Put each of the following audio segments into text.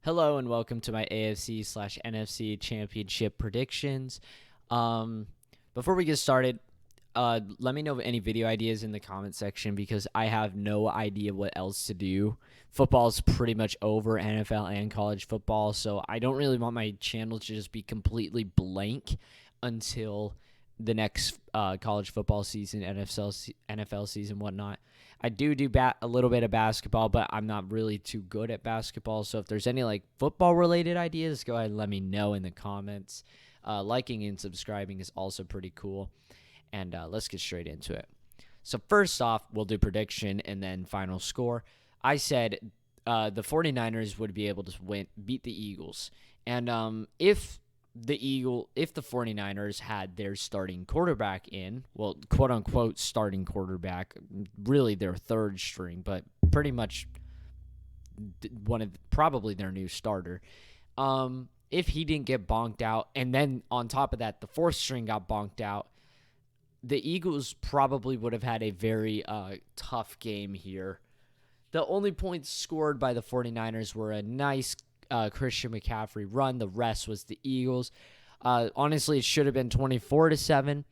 Hello and welcome to my AFC/NFC Championship predictions. Um, Before we get started, let me know of any video ideas in the comment section because I have no idea what else to do. Football's pretty much over, NFL and college football, so I don't really want my channel to just be completely blank until the next college football season, NFL season, whatnot. I do a little bit of basketball, but I'm not really too good at basketball. So if there's any like football related ideas, go ahead and let me know in the comments. Liking and subscribing is also pretty cool. And let's get straight into it. So first off, we'll do prediction and then final score. I said the 49ers would be able to beat the Eagles. And if the 49ers had their starting quarterback in, well, quote unquote starting quarterback, really their third string, but pretty much probably their new starter. If he didn't get bonked out, and then on top of that, the fourth string got bonked out, the Eagles probably would have had a very tough game here. The only points scored by the 49ers were a nice Christian McCaffrey run. The rest was the Eagles. Honestly, it should have been 24-7.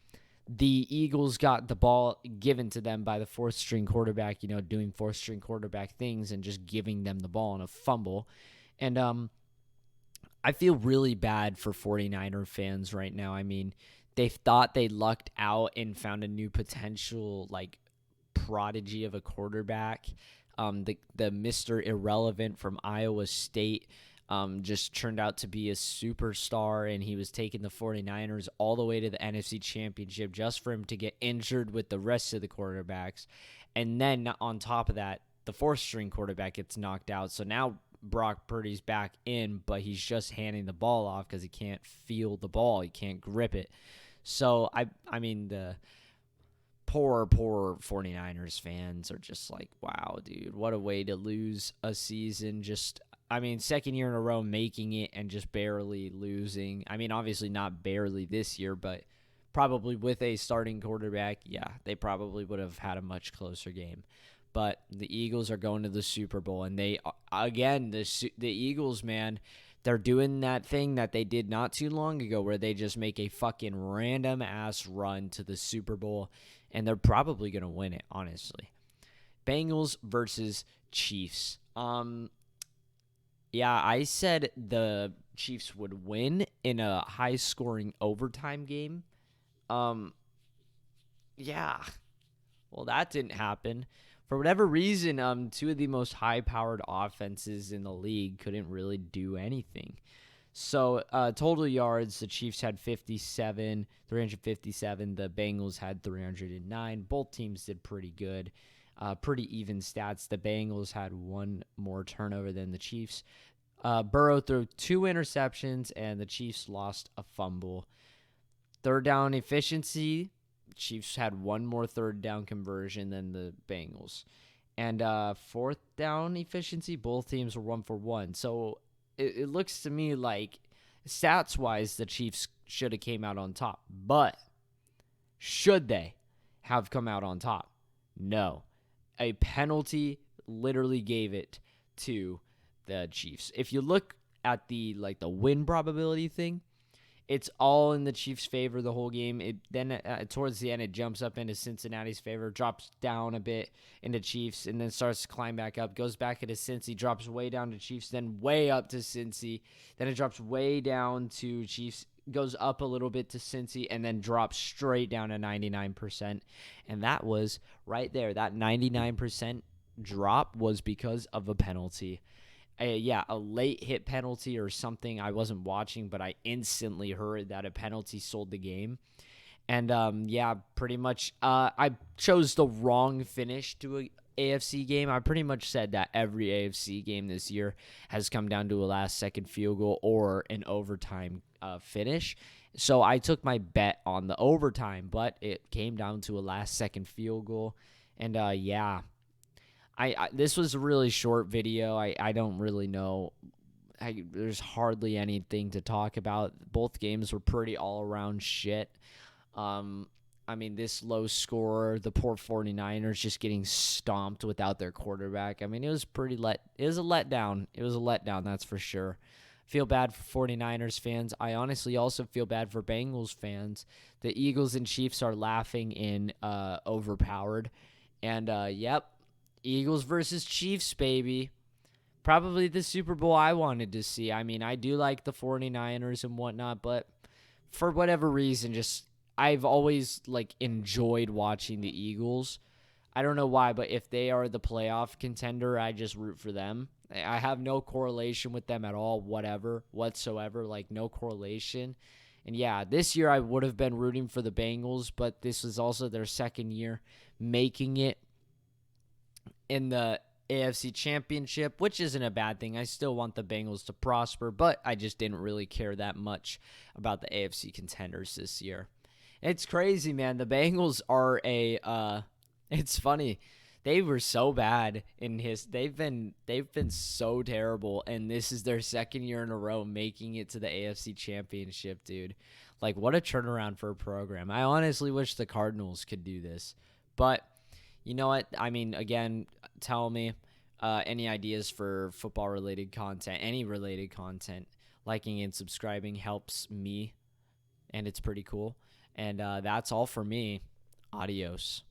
The Eagles got the ball given to them by the fourth-string quarterback, doing fourth-string quarterback things and just giving them the ball in a fumble. And I feel really bad for 49er fans right now. I mean, they thought they lucked out and found a new potential, prodigy of a quarterback. The Mr. Irrelevant from Iowa State just turned out to be a superstar, and he was taking the 49ers all the way to the NFC Championship just for him to get injured with the rest of the quarterbacks. And then on top of that, the fourth-string quarterback gets knocked out. So now Brock Purdy's back in, but he's just handing the ball off because he can't feel the ball. He can't grip it. So, I mean, the poor 49ers fans are just like, wow, dude, what a way to lose a season. Second year in a row making it and just barely losing. I mean, obviously not barely this year, but probably with a starting quarterback, yeah, they probably would have had a much closer game. But the Eagles are going to the Super Bowl, and the Eagles, man, they're doing that thing that they did not too long ago where they just make a fucking random-ass run to the Super Bowl, and they're probably going to win it, honestly. Bengals versus Chiefs. Yeah, I said the Chiefs would win in a high-scoring overtime game. Yeah. Well, that didn't happen. For whatever reason, two of the most high-powered offenses in the league couldn't really do anything. So, total yards, the Chiefs had 357. The Bengals had 309. Both teams did pretty good. Pretty even stats. The Bengals had one more turnover than the Chiefs. Burrow threw 2 interceptions, and the Chiefs lost a fumble. Third down efficiency, Chiefs had one more third down conversion than the Bengals. And fourth down efficiency, both teams were 1 for 1. So it looks to me like stats-wise, the Chiefs should have came out on top. But should they have come out on top? No. A penalty literally gave it to the Chiefs. If you look at the win probability thing, it's all in the Chiefs' favor the whole game. Then towards the end, it jumps up into Cincinnati's favor, drops down a bit into Chiefs, and then starts to climb back up. Goes back into Cincy, drops way down to Chiefs, then way up to Cincy. Then it drops way down to Chiefs, goes up a little bit to Cincy, and then drops straight down to 99%. And that was right there. That 99% drop was because of a penalty. A late hit penalty or something. I wasn't watching, but I instantly heard that a penalty sold the game. And, pretty much I chose the wrong finish to a AFC game. I pretty much said that every AFC game this year has come down to a last-second field goal or an overtime finish. So I took my bet on the overtime, but it came down to a last-second field goal. And, this was a really short video. I don't really know. There's hardly anything to talk about. Both games were pretty all-around shit. I mean, this low score, the poor 49ers just getting stomped without their quarterback. I mean, it was it was a letdown. It was a letdown, that's for sure. Feel bad for 49ers fans. I honestly also feel bad for Bengals fans. The Eagles and Chiefs are laughing in overpowered. And yep, Eagles versus Chiefs, baby. Probably the Super Bowl I wanted to see. I mean, I do like the 49ers and whatnot, but for whatever reason, just I've always like enjoyed watching the Eagles. I don't know why, but if they are the playoff contender, I just root for them. I have no correlation with them at all, whatsoever, like no correlation. And yeah, this year I would have been rooting for the Bengals, but this was also their second year making it in the AFC Championship, which isn't a bad thing. I still want the Bengals to prosper, but I just didn't really care that much about the AFC contenders this year. It's crazy, man. The Bengals are it's funny. They were so bad they've been so terrible, and this is their second year in a row making it to the AFC Championship, dude. Like, what a turnaround for a program. I honestly wish the Cardinals could do this. But you know what? I mean, again, tell me any ideas for football-related content, any related content. Liking and subscribing helps me, and it's pretty cool. And that's all for me. Adios.